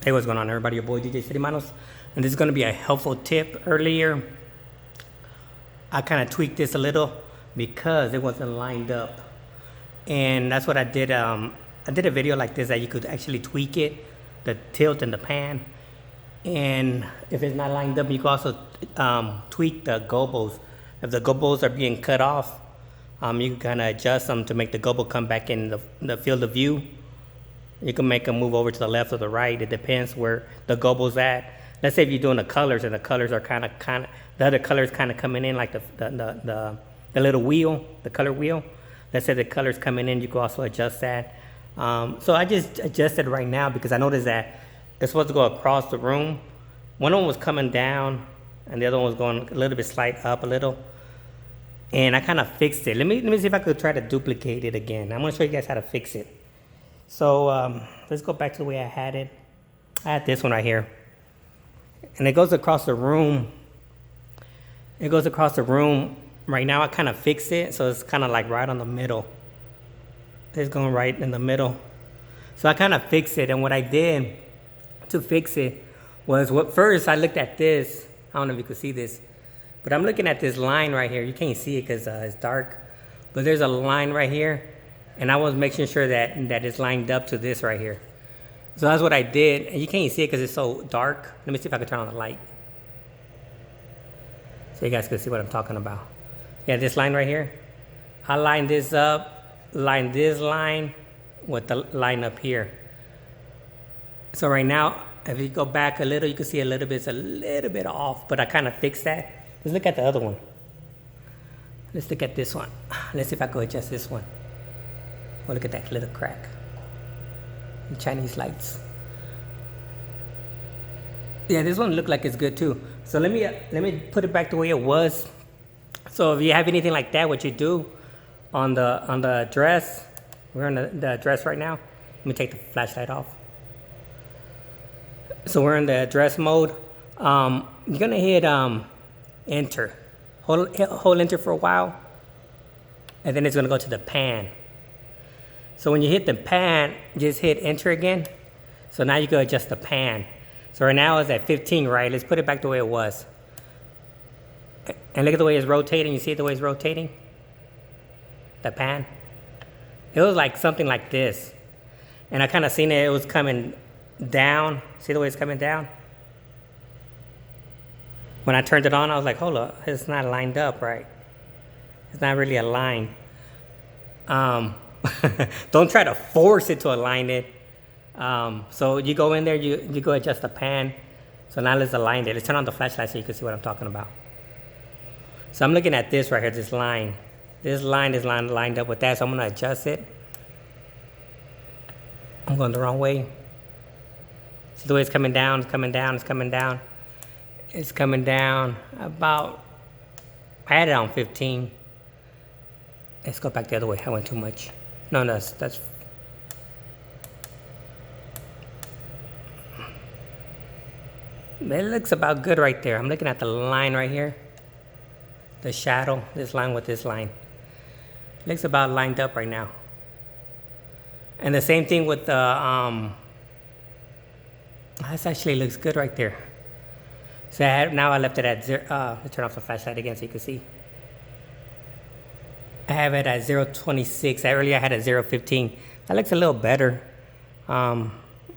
Hey, what's going on, everybody? Your boy DJ City Manos, and this is going to be a helpful tip. Earlier, I kind of tweaked this a little because it wasn't lined up, and that's what I did. I did a video like this that you could actually tweak it, the tilt and the pan, and if it's not lined up, you can also tweak the gobos. If the gobos are being cut off, you can kind of adjust them to make the gobo come back in the field of view. You can make them move over to the left or the right. It depends where the gobo's at. Let's say if you're doing the colors and the colors are kind of the other colors kind of coming in like the little wheel, the color wheel. Let's say the colors coming in, you can also adjust that. So I just adjusted right now because I noticed that it's supposed to go across the room. One of them was coming down and the other one was going a little bit slight up a little. And I kind of fixed it. Let me see if I could try to duplicate it again. I'm gonna show you guys how to fix it. So let's go back to the way I had it. I had this one right here. And it goes across the room. It goes across the room. Right now I kind of fixed it, so it's kind of like right on the middle. It's going right in the middle. So I kind of fixed it, and what I did to fix it was, first I looked at this. I don't know if you can see this, but I'm looking at this line right here. You can't see it because it's dark, but there's a line right here. And I was making sure that it's lined up to this right here. So that's what I did. And you can't see it because it's so dark. Let me see if I can turn on the light, so you guys can see what I'm talking about. Yeah, this line right here. I lined this up, lined this line with the line up here. So right now, if you go back a little, you can see it's a little bit off, but I kind of fixed that. Let's look at the other one. Let's look at this one. Let's see if I can adjust this one. Oh, look at that little crack. The Chinese lights. Yeah, this one looked like it's good too. So let me put it back the way it was. So if you have anything like that, what you do on the dress, we're on the dress right now. Let me take the flashlight off. So we're in the dress mode. You're gonna hit enter. Hold enter for a while, and then it's gonna go to the pan. So when you hit the pan, just hit enter again. So now you can adjust the pan. So right now it's at 15, right? Let's put it back the way it was. And look at the way it's rotating. You see the way it's rotating? The pan. It was like something like this. And I kind of seen it was coming down. See the way it's coming down? When I turned it on, I was like, hold up, it's not lined up right. It's not really aligned. Don't try to force it to align it. So you go in there, you go adjust the pan. So now let's align it. Let's turn on the flashlight so you can see what I'm talking about. So I'm looking at this right here, this line. This line is lined up with that, so I'm gonna adjust it. I'm going the wrong way. See the way it's coming down, it's coming down, it's coming down. It's coming down about, I had it on 15. Let's go back the other way, I went too much. No, that's it looks about good right there. I'm looking at the line right here. The shadow, this line with this line. It looks about lined up right now. And the same thing with the, this actually looks good right there. So now I left it at 0, let's turn off the flashlight again so you can see. I have it at 0.26. Earlier I had it at 0.15. That looks a little better. I'm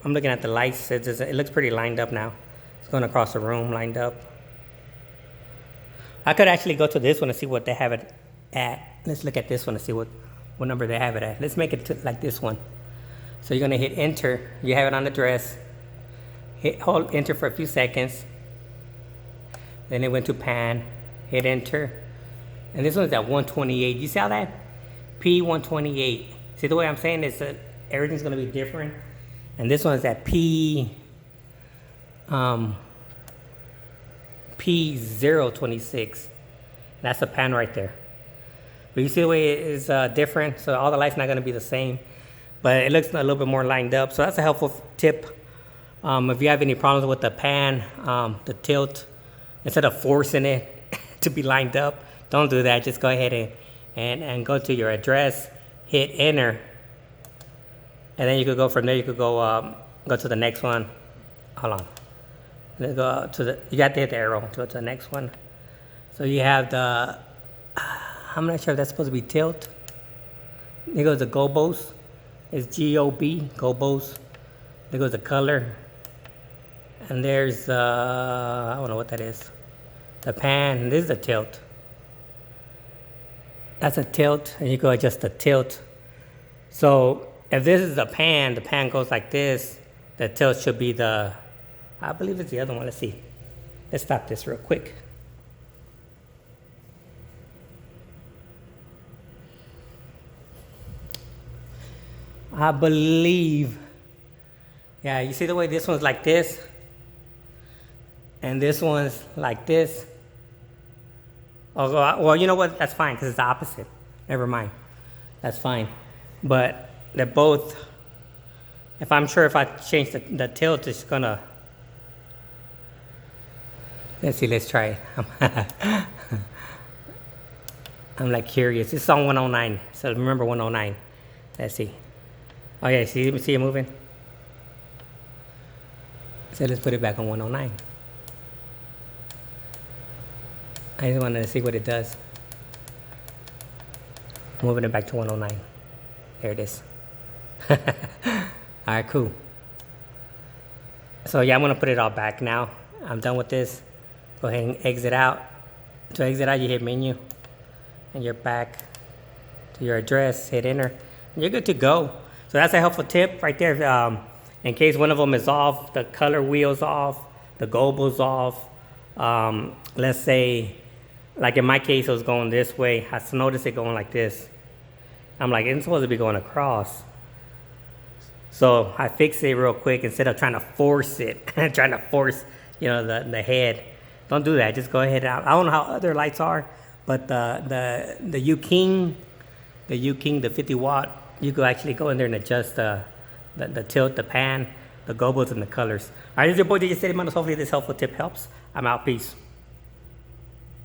looking at the lights. It looks pretty lined up now. It's going across the room, lined up. I could actually go to this one and see what they have it at. Let's look at this one and see what number they have it at. Let's make it like this one. So you're going to hit enter. You have it on the dress. Hold enter for a few seconds. Then it went to pan. Hit enter. And this one's at 128. You see how that? P128. See the way I'm saying is everything's going to be different. And this one's at P026. That's the pan right there. But you see the way it is different. So all the lights not going to be the same. But it looks a little bit more lined up. So that's a helpful tip. If you have any problems with the pan, the tilt, instead of forcing it to be lined up, don't do that. Just go ahead and go to your address, hit enter, and then you could go from there. You could go to the next one, hold on. Let's go to the, you got to hit the arrow to go to the next one. So you have the, I'm not sure if that's supposed to be tilt. There goes the gobos. It's G-O-B, gobos. There goes the color. And there's, I don't know what that is. The pan, this is the tilt. That's a tilt, and you go adjust the tilt. So if this is the pan goes like this. The tilt should be the, I believe it's the other one. Let's see. Let's stop this real quick. I believe, yeah, you see the way this one's like this? And this one's like this. Oh, well, you know what? That's fine, because it's the opposite. Never mind. That's fine. But they're both, if I'm sure if I change the tilt, it's gonna, let's see, let's try it. I'm like curious. It's on 109, so remember 109. Let's see. Oh yeah, see it moving? So let's put it back on 109. I just wanted to see what it does. Moving it back to 109. There it is. All right, cool. So yeah, I'm gonna put it all back now. I'm done with this. Go ahead and exit out. To exit out, you hit menu, and you're back to your address. Hit enter, and you're good to go. So that's a helpful tip right there. In case one of them is off, the color wheel's off, the gobel's off. Let's say, like in my case, it was going this way. I noticed it going like this. I'm like, it's supposed to be going across. So I fixed it real quick instead of trying to force it, trying to force, the head. Don't do that. Just go ahead. I don't know how other lights are, but the Uking, the 50 watt, you could actually go in there and adjust the tilt, the pan, the gobos, and the colors. All right, this is your boy DJ Steady Manos. Hopefully this helpful tip helps. I'm out. Peace.